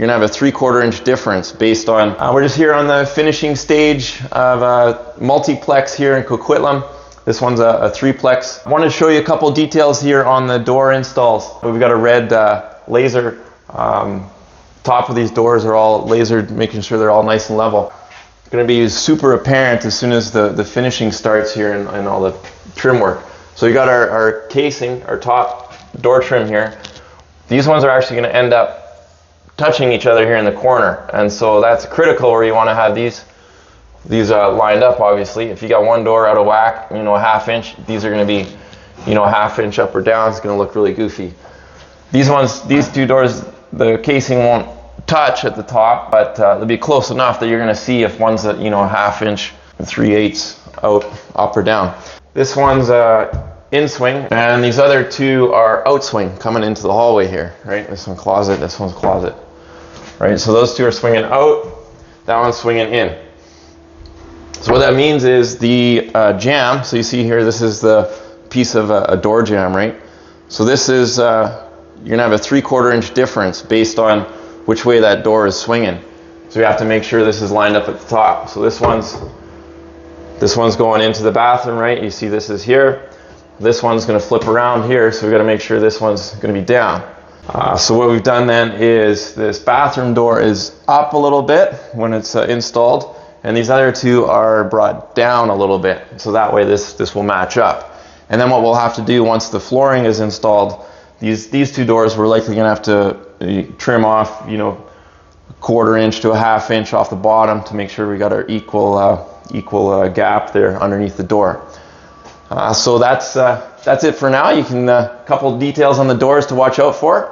You're gonna have a 3/4 inch difference based on, we're just here on the finishing stage of multiplex here in Coquitlam. This one's a 3-plex. I wanted to show you a couple details here on the door installs. We've got a red laser. Top of these doors are all lasered, making sure they're all nice and level. It's gonna be super apparent as soon as the finishing starts here and all the trim work. So you got our casing, our top door trim here. These ones are actually gonna end up touching each other here in the corner, and so that's critical where you want to have these lined up. Obviously, if you got one door out of whack, a 1/2 inch, these are going to be, a 1/2 inch up or down. It's going to look really goofy. These two doors, the casing won't touch at the top, but they'll be close enough that you're going to see if one's a 1/2 inch, 3/8 out, up or down. This one's in swing, and these other two are out swing, coming into the hallway here. Right, this one's closet, this one's closet. Right, so those two are swinging out, that one's swinging in. So what that means is the jamb, so you see here, this is the piece of a door jamb, right? So this is, you're gonna have a 3/4 inch difference based on which way that door is swinging. So you have to make sure this is lined up at the top. So this one's going into the bathroom, right? You see this is here. This one's gonna flip around here, so we gotta make sure this one's gonna be down. So what we've done then is this bathroom door is up a little bit when it's installed, and these other two are brought down a little bit, so that way this will match up. And then what we'll have to do once the flooring is installed, these two doors we're likely going to have to trim off, 1/4 inch to a 1/2 inch off the bottom to make sure we got our equal gap there underneath the door. So that's it for now. You can couple details on the doors to watch out for.